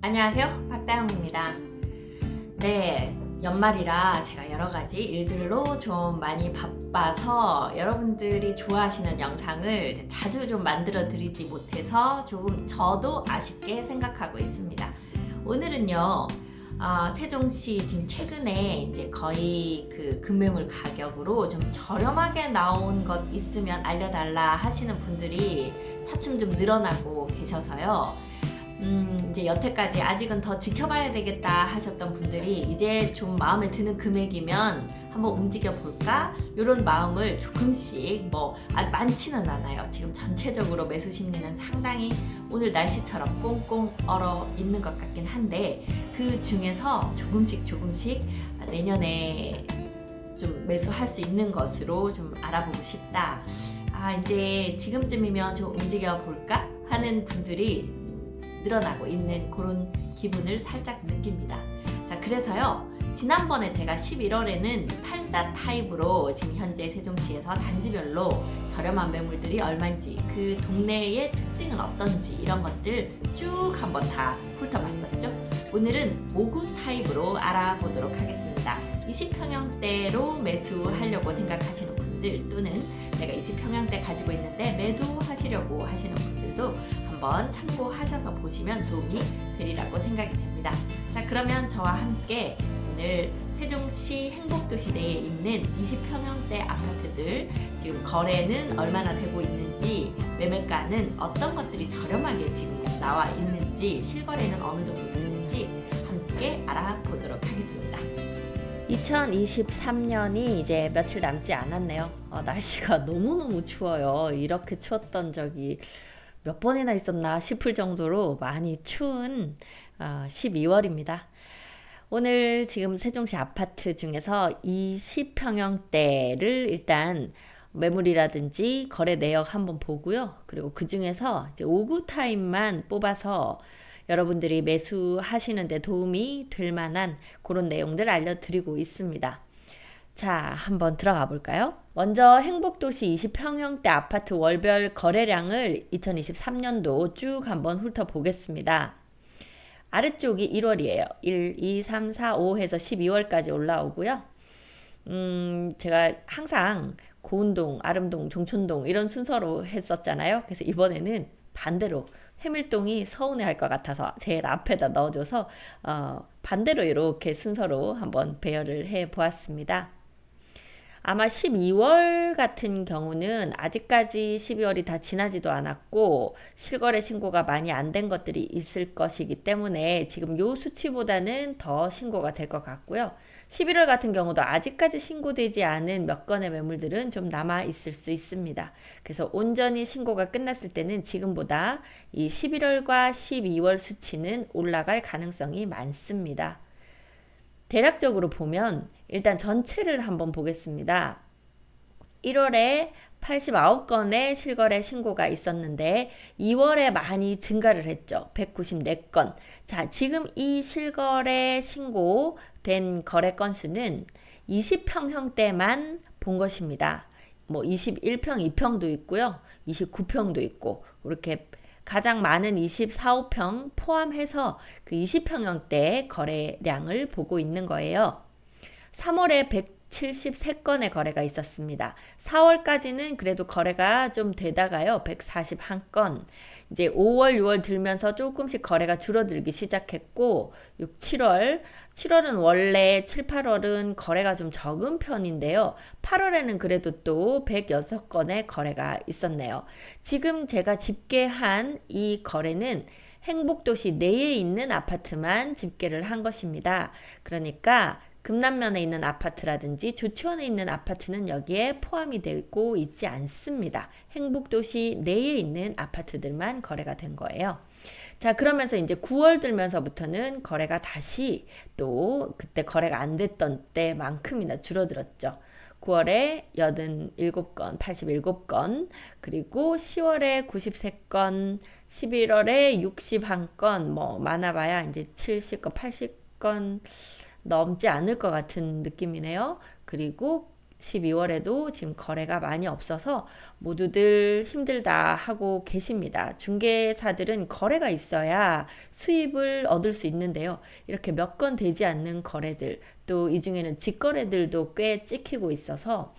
안녕하세요, 박다영입니다. 네, 연말이라 제가 여러 가지 일들로 좀 많이 바빠서 여러분들이 좋아하시는 영상을 자주 좀 만들어 드리지 못해서 조금 저도 아쉽게 생각하고 있습니다. 오늘은요, 세종시 지금 최근에 이제 거의 그 금매물 가격으로 좀 저렴하게 나온 것 있으면 알려달라 하시는 분들이 차츰 좀 늘어나고 계셔서요. 이제 여태까지 아직은 더 지켜봐야 되겠다 하셨던 분들이 이제 좀 마음에 드는 금액이면 한번 움직여 볼까? 이런 마음을 조금씩 많지는 않아요. 지금 전체적으로 매수 심리는 상당히 오늘 날씨처럼 꽁꽁 얼어 있는 것 같긴 한데 그 중에서 조금씩 내년에 좀 매수할 수 있는 것으로 좀 알아보고 싶다. 이제 지금쯤이면 좀 움직여 볼까? 하는 분들이 늘어나고 있는 그런 기분을 살짝 느낍니다. 자, 그래서요. 지난번에 제가 11월에는 84 타입으로 지금 현재 세종시에서 단지별로 저렴한 매물들이 얼마인지 그 동네의 특징은 어떤지 이런 것들 쭉 한번 다 훑어봤었죠. 오늘은 59 타입으로 알아보도록 하겠습니다. 20평형대로 매수하려고 생각하시는 분들 또는 내가 20평형대 가지고 있는데 매도하시려고 하시는 분들도 한번 참고하셔서 보시면 도움이 되리라고 생각이 됩니다. 자, 그러면 저와 함께 오늘 세종시 행복도시내에 있는 20평형대 아파트들 지금 거래는 얼마나 되고 있는지, 매매가는 어떤 것들이 저렴하게 지금 나와 있는지, 실거래는 어느 정도 되는지 함께 알아보도록 하겠습니다. 2023년이 이제 며칠 남지 않았네요. 날씨가 너무너무 추워요. 이렇게 추웠던 적이 몇 번이나 있었나 싶을 정도로 많이 추운 12월입니다. 오늘 지금 세종시 아파트 중에서 20평형대를 일단 매물이라든지 거래 내역 한번 보고요. 그리고 그 중에서 이제 59 타입만 뽑아서 여러분들이 매수하시는 데 도움이 될 만한 그런 내용들 알려드리고 있습니다. 자, 한번 들어가 볼까요? 먼저 행복도시 20평형대 아파트 월별 거래량을 2023년도 쭉 한번 훑어보겠습니다. 아래쪽이 1월이에요. 1, 2, 3, 4, 5 해서 12월까지 올라오고요. 제가 항상 고운동, 아름동, 종촌동 이런 순서로 했었잖아요. 그래서 이번에는 반대로 해밀동이 서운해할 것 같아서 제일 앞에다 넣어줘서 반대로 이렇게 순서로 한번 배열을 해보았습니다. 아마 12월 같은 경우는 아직까지 12월이 다 지나지도 않았고 실거래 신고가 많이 안 된 것들이 있을 것이기 때문에 지금 요 수치보다는 더 신고가 될 것 같고요. 11월 같은 경우도 아직까지 신고되지 않은 몇 건의 매물들은 좀 남아 있을 수 있습니다. 그래서 온전히 신고가 끝났을 때는 지금보다 이 11월과 12월 수치는 올라갈 가능성이 많습니다. 대략적으로 보면 일단 전체를 한번 보겠습니다. 1월에 89건의 실거래 신고가 있었는데 2월에 많이 증가를 했죠. 194건. 자, 지금 이 실거래 신고된 거래 건수는 20평형대만 본 것입니다. 21평, 2평도 있고요. 29평도 있고 이렇게 가장 많은 24, 5평 포함해서 그 20평형대 거래량을 보고 있는 거예요. 3월에 173건의 거래가 있었습니다. 4월까지는 그래도 거래가 좀 되다가요. 141건. 이제 5월, 6월 들면서 조금씩 거래가 줄어들기 시작했고 6, 7월. 7월은 원래 7, 8월은 거래가 좀 적은 편인데요. 8월에는 그래도 또 106건의 거래가 있었네요. 지금 제가 집계한 이 거래는 행복도시 내에 있는 아파트만 집계를 한 것입니다. 그러니까 금남면에 있는 아파트라든지 조치원에 있는 아파트는 여기에 포함이 되고 있지 않습니다. 행복도시 내에 있는 아파트들만 거래가 된 거예요. 자, 그러면서 이제 9월 들면서부터는 거래가 다시 또 그때 거래가 안 됐던 때만큼이나 줄어들었죠. 9월에 87건, 87건, 그리고 10월에 93건, 11월에 61건, 많아봐야 이제 70건, 80건 넘지 않을 것 같은 느낌이네요. 그리고 12월에도 지금 거래가 많이 없어서 모두들 힘들다 하고 계십니다. 중개사들은 거래가 있어야 수입을 얻을 수 있는데요. 이렇게 몇 건 되지 않는 거래들, 또 이 중에는 직거래들도 꽤 찍히고 있어서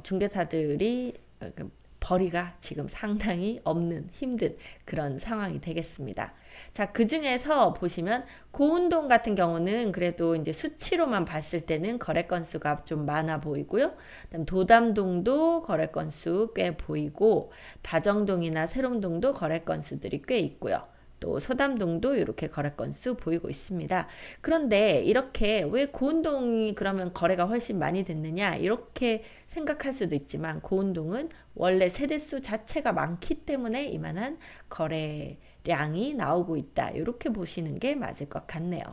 중개사들이 벌이가 지금 상당히 없는 힘든 그런 상황이 되겠습니다. 자, 그 중에서 보시면 고운동 같은 경우는 그래도 이제 수치로만 봤을 때는 거래 건수가 좀 많아 보이고요. 그다음 도담동도 거래 건수 꽤 보이고, 다정동이나 세롬동도 거래 건수들이 꽤 있고요. 또 소담동도 이렇게 거래 건수 보이고 있습니다. 그런데 이렇게 왜 고운동이 그러면 거래가 훨씬 많이 됐느냐 이렇게 생각할 수도 있지만, 고운동은 원래 세대수 자체가 많기 때문에 이만한 거래량이 나오고 있다, 이렇게 보시는 게 맞을 것 같네요.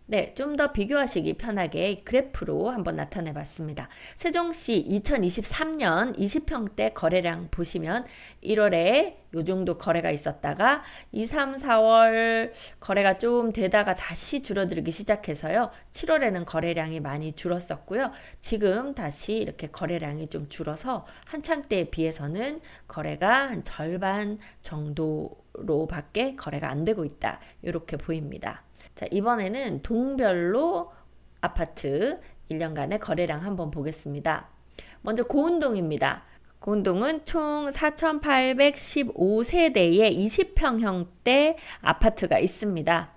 네, 좀 더 비교하시기 편하게 그래프로 한번 나타내 봤습니다. 세종시 2023년 20평대 거래량 보시면 1월에 요 정도 거래가 있었다가 2, 3, 4월 거래가 좀 되다가 다시 줄어들기 시작해서요. 7월에는 거래량이 많이 줄었었고요. 지금 다시 이렇게 거래량이 좀 줄어서 한창 때에 비해서는 거래가 한 절반 정도로밖에 거래가 안 되고 있다, 이렇게 보입니다. 자, 이번에는 동별로 아파트 1년간의 거래량 한번 보겠습니다. 먼저 고운동입니다. 고운동은 총 4,815세대의 20평형대 아파트가 있습니다.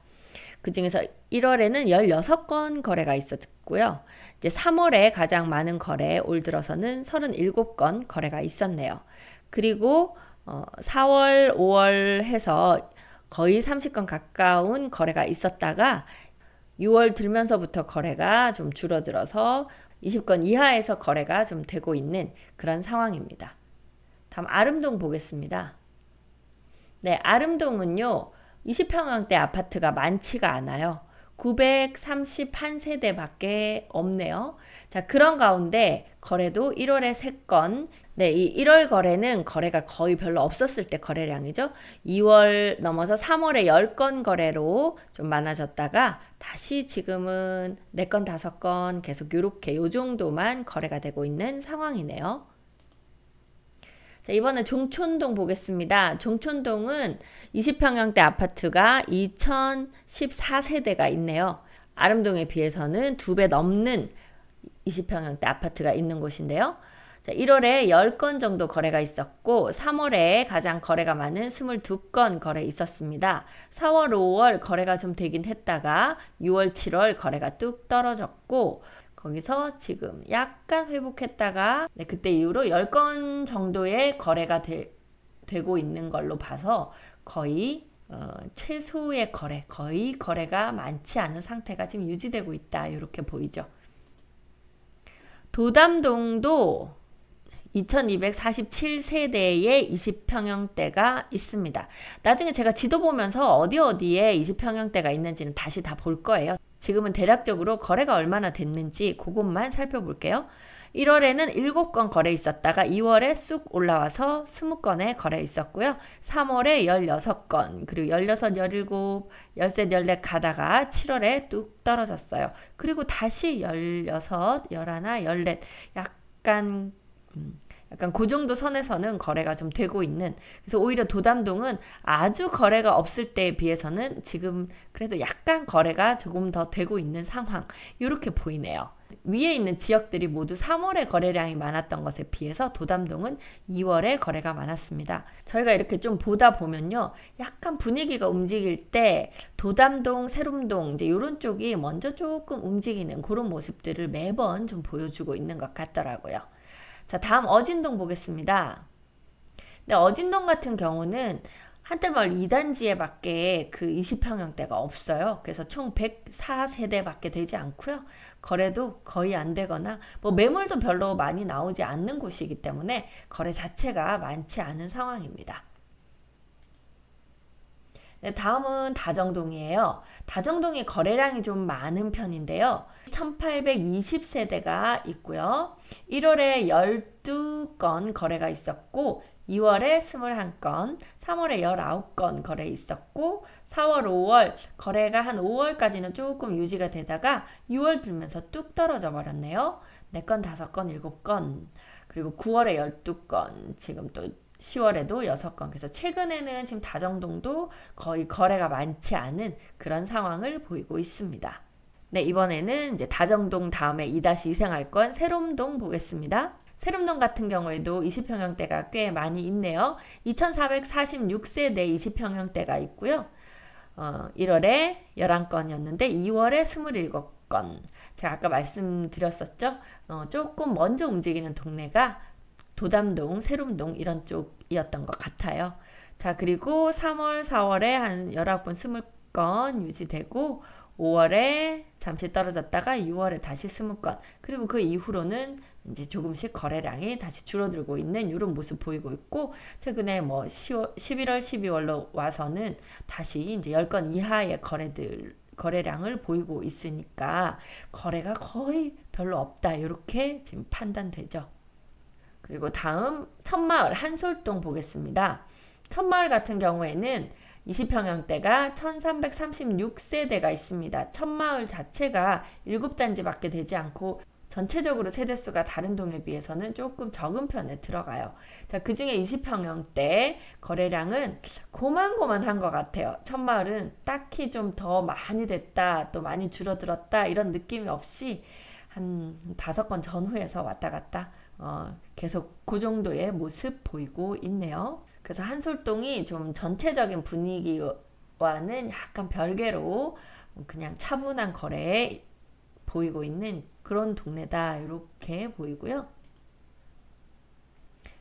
그 중에서 1월에는 16건 거래가 있었고요. 이제 3월에 가장 많은 거래, 올 들어서는 37건 거래가 있었네요. 그리고 4월, 5월 해서 거의 30건 가까운 거래가 있었다가 6월 들면서부터 거래가 좀 줄어들어서 20건 이하에서 거래가 좀 되고 있는 그런 상황입니다. 다음 아름동 보겠습니다. 네, 아름동은요 20평형대 아파트가 많지가 않아요. 931세대밖에 없네요. 자, 그런 가운데 거래도 1월에 3건, 네, 이 1월 거래는 거래가 거의 별로 없었을 때 거래량이죠. 2월 넘어서 3월에 10건 거래로 좀 많아졌다가 다시 지금은 4건, 5건 계속 요렇게 요 정도만 거래가 되고 있는 상황이네요. 자, 이번에 종촌동 보겠습니다. 종촌동은 20평형대 아파트가 2014세대가 있네요. 아름동에 비해서는 2배 넘는 20평형대 아파트가 있는 곳인데요. 자, 1월에 10건 정도 거래가 있었고 3월에 가장 거래가 많은 22건 거래 있었습니다. 4월, 5월 거래가 좀 되긴 했다가 6월, 7월 거래가 뚝 떨어졌고, 거기서 지금 약간 회복했다가 네, 그때 이후로 10건 정도의 거래가 되고 있는 걸로 봐서 거의 최소의 거래, 거의 거래가 많지 않은 상태가 지금 유지되고 있다, 이렇게 보이죠. 도담동도 2247세대의 20평형대가 있습니다. 나중에 제가 지도 보면서 어디에 20평형대가 있는지는 다시 다 볼 거예요. 지금은 대략적으로 거래가 얼마나 됐는지 그것만 살펴볼게요. 1월에는 7건 거래 있었다가 2월에 쑥 올라와서 20건의 거래 있었고요. 3월에 16건, 그리고 16, 17, 13, 14 가다가 7월에 뚝 떨어졌어요. 그리고 다시 16, 11, 14 약간 그 정도 선에서는 거래가 좀 되고 있는, 그래서 오히려 도담동은 아주 거래가 없을 때에 비해서는 지금 그래도 약간 거래가 조금 더 되고 있는 상황, 이렇게 보이네요. 위에 있는 지역들이 모두 3월에 거래량이 많았던 것에 비해서 도담동은 2월에 거래가 많았습니다. 저희가 이렇게 좀 보다 보면요, 약간 분위기가 움직일 때 도담동, 세롬동 이제 이런 쪽이 먼저 조금 움직이는 그런 모습들을 매번 좀 보여주고 있는 것 같더라고요. 자, 다음 어진동 보겠습니다. 근데 어진동 같은 경우는 한뜰마을 2단지에 밖에 그 20평형대가 없어요. 그래서 총 104세대밖에 되지 않고요. 거래도 거의 안 되거나 뭐 매물도 별로 많이 나오지 않는 곳이기 때문에 거래 자체가 많지 않은 상황입니다. 네, 다음은 다정동이에요. 다정동이 거래량이 좀 많은 편인데요. 1820세대가 있고요. 1월에 12건 거래가 있었고 2월에 21건, 3월에 19건 거래 있었고 4월, 5월 거래가 한 5월까지는 조금 유지가 되다가 6월 들면서 뚝 떨어져 버렸네요. 4건, 5건, 7건, 그리고 9월에 12건, 지금 또 10월에도 6건. 그래서 최근에는 지금 다정동도 거의 거래가 많지 않은 그런 상황을 보이고 있습니다. 네, 이번에는 이제 다정동 다음에 2-2 생활권 세롬동 보겠습니다. 세롬동 같은 경우에도 20평형대가 꽤 많이 있네요. 2446세대 20평형대가 있고요. 1월에 11건이었는데 2월에 27건. 제가 아까 말씀드렸었죠. 조금 먼저 움직이는 동네가 도담동, 세롬동 이런 쪽이었던 것 같아요. 자, 그리고 3월, 4월에 한 19건, 20건 유지되고 5월에 잠시 떨어졌다가 6월에 다시 20건. 그리고 그 이후로는 이제 조금씩 거래량이 다시 줄어들고 있는 이런 모습 보이고 있고, 최근에 뭐 11월, 12월로 와서는 다시 이제 10건 이하의 거래량을 보이고 있으니까 거래가 거의 별로 없다. 이렇게 지금 판단되죠. 그리고 다음 천마을 한솔동 보겠습니다. 천마을 같은 경우에는 20평형대가 1336세대가 있습니다. 천마을 자체가 7단지밖에 되지 않고 전체적으로 세대수가 다른 동에 비해서는 조금 적은 편에 들어가요. 자, 그 중에 20평형대 거래량은 고만고만한 것 같아요. 천마을은 딱히 좀 더 많이 됐다, 또 많이 줄어들었다 이런 느낌이 없이 한 5건 전후에서 왔다 갔다 계속 그 정도의 모습 보이고 있네요. 그래서 한솔동이 좀 전체적인 분위기와는 약간 별개로 그냥 차분한 거래에 보이고 있는 그런 동네다 이렇게 보이고요.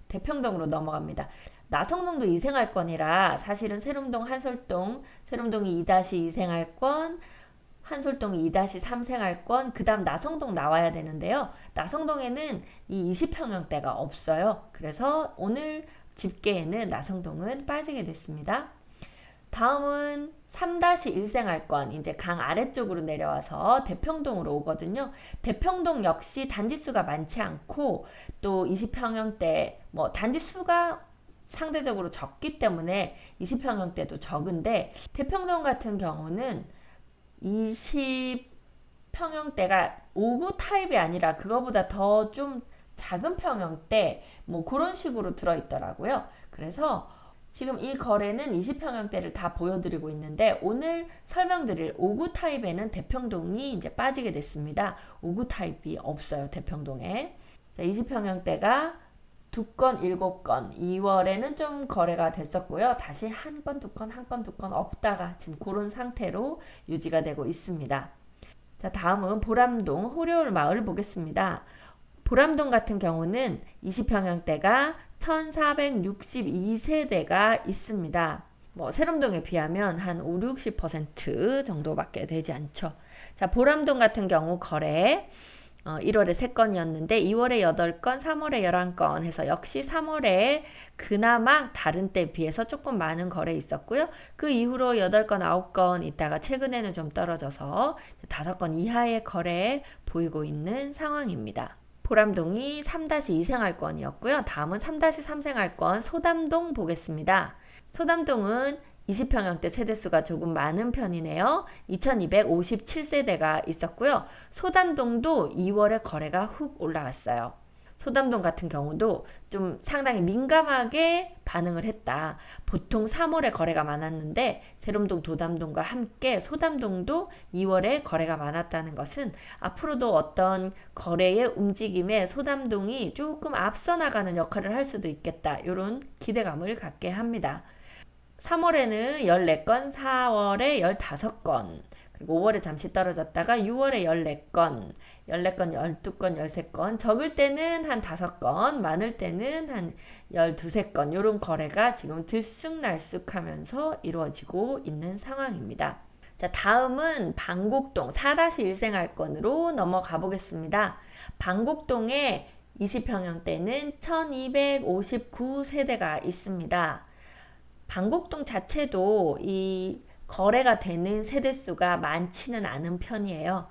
대평동으로 넘어갑니다. 나성동도 2생활권이라 사실은 세롬동, 한솔동, 세롬동이 2-2 생활권, 한솔동이 2-3 생활권, 그 다음 나성동 나와야 되는데요. 나성동에는 이 20평형대가 없어요. 그래서 오늘 집계에는 나성동은 빠지게 됐습니다. 다음은 3-1 생활권, 이제 강 아래쪽으로 내려와서 대평동으로 오거든요. 대평동 역시 단지수가 많지 않고 또 20평형대 뭐 단지수가 상대적으로 적기 때문에 20평형대도 적은데, 대평동 같은 경우는 20평형대가 5구 타입이 아니라 그거보다 더 좀 작은 평형대 뭐 그런 식으로 들어있더라고요. 그래서 지금 이 거래는 20평형대를 다 보여드리고 있는데, 오늘 설명드릴 5구 타입에는 대평동이 이제 빠지게 됐습니다. 5구 타입이 없어요, 대평동에. 자, 20평형대가 2건, 7건, 2월에는 좀 거래가 됐었고요. 다시 1건, 2건, 1건, 2건 없다가 지금 그런 상태로 유지가 되고 있습니다. 자, 다음은 보람동 호려울 마을 보겠습니다. 보람동 같은 경우는 20평형대가 1462세대가 있습니다. 뭐 세롬동에 비하면 한 5-60% 정도밖에 되지 않죠. 자, 보람동 같은 경우 거래 1월에 3건이었는데 2월에 8건, 3월에 11건 해서 역시 3월에 그나마 다른 때에 비해서 조금 많은 거래 있었고요. 그 이후로 8건, 9건 있다가 최근에는 좀 떨어져서 5건 이하의 거래 보이고 있는 상황입니다. 보람동이 3-2 생활권이었고요. 다음은 3-3 생활권 소담동 보겠습니다. 소담동은 20평형대 세대수가 조금 많은 편이네요. 2257세대가 있었고요. 소담동도 2월에 거래가 훅 올라갔어요. 소담동 같은 경우도 좀 상당히 민감하게 반응을 했다. 보통 3월에 거래가 많았는데 세롬동, 도담동과 함께 소담동도 2월에 거래가 많았다는 것은 앞으로도 어떤 거래의 움직임에 소담동이 조금 앞서 나가는 역할을 할 수도 있겠다. 이런 기대감을 갖게 합니다. 3월에는 14건, 4월에 15건, 그리고 5월에 잠시 떨어졌다가 6월에 14건, 14건, 12건, 13건, 적을 때는 한 5건, 많을 때는 한 12~13건, 이런 거래가 지금 들쑥날쑥하면서 이루어지고 있는 상황입니다. 자, 다음은 방곡동 4-1 생활권으로 넘어가 보겠습니다. 방곡동에 20평형대는 1259세대가 있습니다. 방곡동 자체도 이 거래가 되는 세대수가 많지는 않은 편이에요.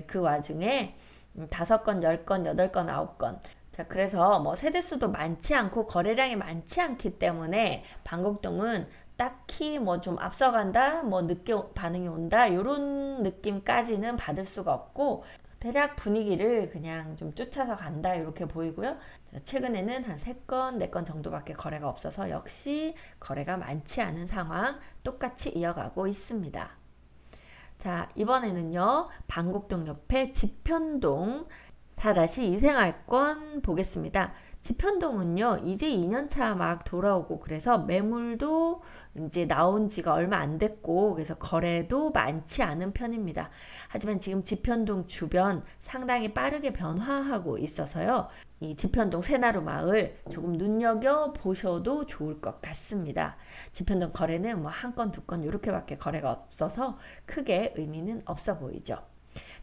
그 와중에 5건, 10건, 8건, 9건. 자, 그래서 뭐 세대수도 많지 않고 거래량이 많지 않기 때문에 방곡동은 딱히 뭐 좀 앞서간다, 뭐 늦게 반응이 온다, 이런 느낌까지는 받을 수가 없고, 대략 분위기를 그냥 좀 쫓아서 간다 이렇게 보이고요. 최근에는 한 3건, 4건 정도밖에 거래가 없어서 역시 거래가 많지 않은 상황 똑같이 이어가고 있습니다. 자, 이번에는요. 방곡동 옆에 지편동 4-2 생활권 보겠습니다. 지편동은요, 이제 2년차 막 돌아오고 그래서 매물도 이제 나온 지가 얼마 안 됐고 그래서 거래도 많지 않은 편입니다. 하지만 지금 지편동 주변 상당히 빠르게 변화하고 있어서요. 이 지편동 새나루 마을 조금 눈여겨 보셔도 좋을 것 같습니다. 지편동 거래는 뭐 1건, 2건 이렇게밖에 거래가 없어서 크게 의미는 없어 보이죠.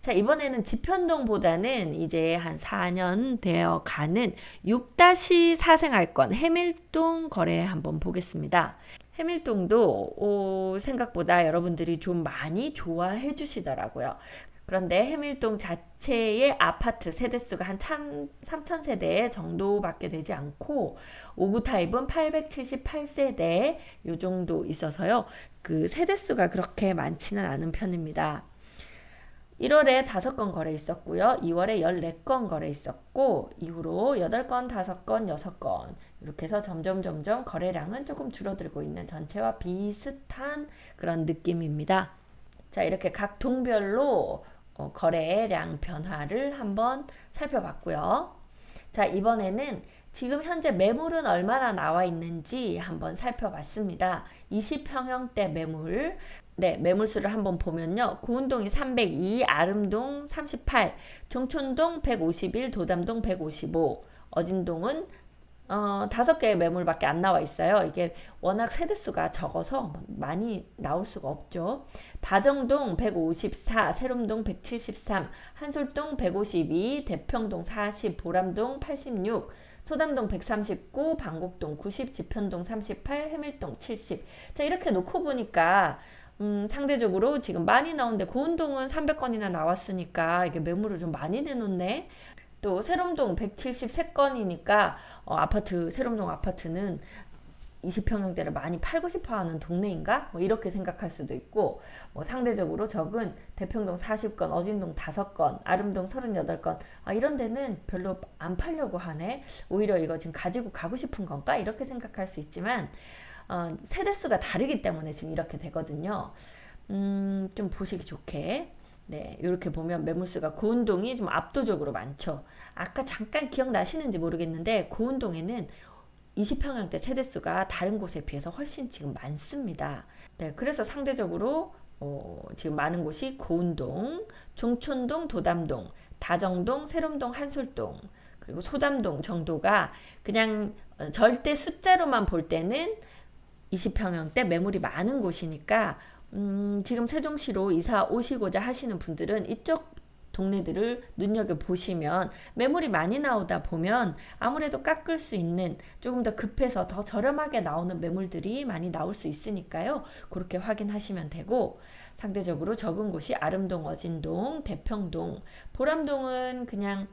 자, 이번에는 지편동보다는 이제 한 4년 되어 가는 6-4 생활권 해밀동 거래 한번 보겠습니다. 해밀동도 생각보다 여러분들이 좀 많이 좋아해 주시더라고요. 그런데 해밀동 자체의 아파트 세대수가 한 3,000세대 정도밖에 되지 않고 5구 타입은 878세대 요 정도 있어서요. 그 세대수가 그렇게 많지는 않은 편입니다. 1월에 5건 거래 있었고요. 2월에 14건 거래 있었고 이후로 8건, 5건, 6건 이렇게 해서 점점 거래량은 조금 줄어들고 있는 전체와 비슷한 그런 느낌입니다. 자, 이렇게 각 동별로 거래량 변화를 한번 살펴봤고요. 자, 이번에는 지금 현재 매물은 얼마나 나와 있는지 한번 살펴봤습니다. 20평형대 매물, 네, 매물수를 한번 보면요. 구운동이 302, 아름동 38, 종촌동 151, 도담동 155, 어진동은 5개의 매물밖에 안 나와 있어요. 이게 워낙 세대수가 적어서 많이 나올 수가 없죠. 다정동 154, 세롬동 173, 한솔동 152, 대평동 40, 보람동 86, 소담동 139, 방곡동 90, 지편동 38, 해밀동 70. 자, 이렇게 놓고 보니까 상대적으로 지금 많이 나오는데 고운동은 300건이나 나왔으니까 이게 매물을 좀 많이 내놓네. 또 세롬동 173건이니까 세롬동 아파트는 20평형대를 많이 팔고 싶어하는 동네인가? 뭐 이렇게 생각할 수도 있고, 뭐 상대적으로 적은 대평동 40건, 어진동 5건, 아름동 38건, 이런 데는 별로 안 팔려고 하네. 오히려 이거 지금 가지고 가고 싶은 건가? 이렇게 생각할 수 있지만 세대수가 다르기 때문에 지금 이렇게 되거든요. 좀 보시기 좋게. 네, 이렇게 보면 매물수가 고운동이 좀 압도적으로 많죠. 아까 잠깐 기억나시는지 모르겠는데 고운동에는 20평형대 세대수가 다른 곳에 비해서 훨씬 지금 많습니다. 네, 그래서 상대적으로 지금 많은 곳이 고운동, 종촌동, 도담동, 다정동, 세롬동, 한솔동, 그리고 소담동 정도가 그냥 절대 숫자로만 볼 때는 20평형대 매물이 많은 곳이니까 지금 세종시로 이사 오시고자 하시는 분들은 이쪽 동네들을 눈여겨보시면 매물이 많이 나오다 보면 아무래도 깎을 수 있는 조금 더 급해서 더 저렴하게 나오는 매물들이 많이 나올 수 있으니까요. 그렇게 확인하시면 되고, 상대적으로 적은 곳이 아름동, 어진동, 대평동, 보람동은 그냥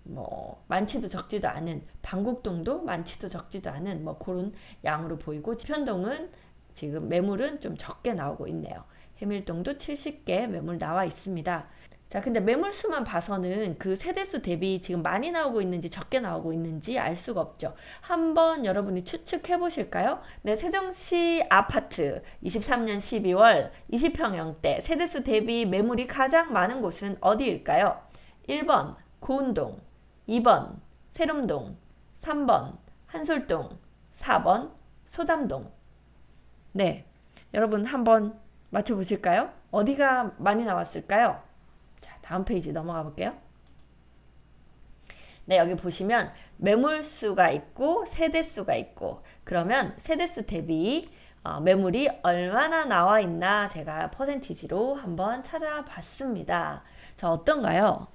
뭐 많지도 적지도 않은, 방곡동도 많지도 적지도 않은 뭐 그런 양으로 보이고, 지편동은 지금 매물은 좀 적게 나오고 있네요. 해밀동도 70개 매물 나와 있습니다. 자, 근데 매물수만 봐서는 그 세대수 대비 지금 많이 나오고 있는지 적게 나오고 있는지 알 수가 없죠. 한번 여러분이 추측해 보실까요? 네, 세종시 아파트 23년 12월 20평형대 세대수 대비 매물이 가장 많은 곳은 어디일까요? 1번 고운동, 2번 세롬동, 3번 한솔동, 4번 소담동. 네, 여러분 한번 맞춰보실까요? 어디가 많이 나왔을까요? 자, 다음 페이지 넘어가 볼게요. 네, 여기 보시면 매물수가 있고 세대수가 있고, 그러면 세대수 대비 매물이 얼마나 나와 있나 제가 퍼센티지로 한번 찾아봤습니다. 자, 어떤가요?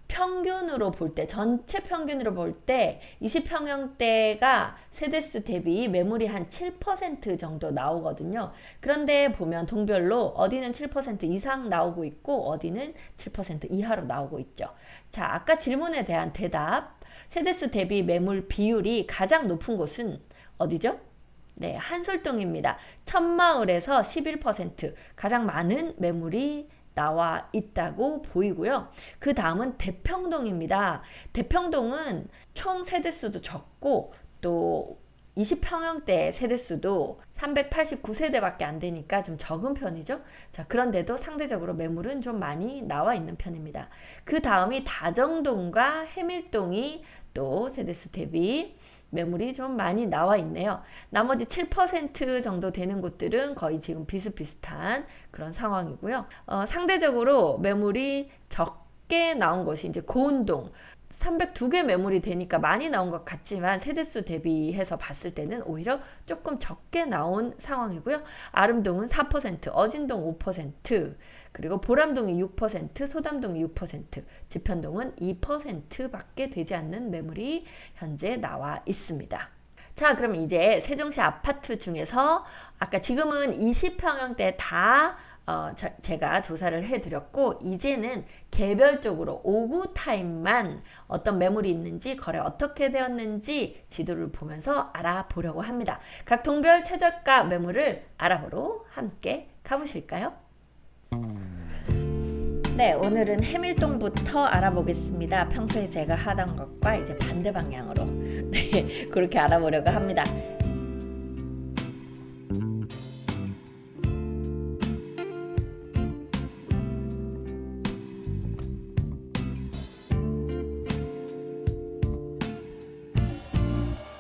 평균으로 볼 때, 전체 평균으로 볼 때 20평형대가 세대수 대비 매물이 한 7% 정도 나오거든요. 그런데 보면 동별로 어디는 7% 이상 나오고 있고 어디는 7% 이하로 나오고 있죠. 자, 아까 질문에 대한 대답, 세대수 대비 매물 비율이 가장 높은 곳은 어디죠? 네, 한솔동입니다. 천마을에서 11%, 가장 많은 매물이 나와 있다고 보이고요. 그 다음은 대평동입니다. 대평동은 총 세대수도 적고 또 20평형대 세대수도 389세대밖에 안 되니까 좀 적은 편이죠. 자, 그런데도 상대적으로 매물은 좀 많이 나와 있는 편입니다. 그 다음이 다정동과 해밀동이 또 세대수 대비 매물이 좀 많이 나와 있네요. 나머지 7% 정도 되는 곳들은 거의 지금 비슷비슷한 그런 상황이고요. 상대적으로 매물이 적게 나온 것이 이제 고운동, 302개 매물이 되니까 많이 나온 것 같지만 세대수 대비해서 봤을 때는 오히려 조금 적게 나온 상황이고요. 아름동은 4%, 어진동 5%, 그리고 보람동이 6%, 소담동이 6%, 지편동은 2%밖에 되지 않는 매물이 현재 나와 있습니다. 자, 그럼 이제 세종시 아파트 중에서 아까 지금은 20평형대 다 제가 조사를 해드렸고, 이제는 개별적으로 5구 타입만 어떤 매물이 있는지, 거래 어떻게 되었는지 지도를 보면서 알아보려고 합니다. 각 동별 최저가 매물을 알아보러 함께 가보실까요? 네, 오늘은 해밀동부터 알아보겠습니다. 평소에 제가 하던 것과 이제 반대 방향으로 네, 그렇게 알아보려고 합니다.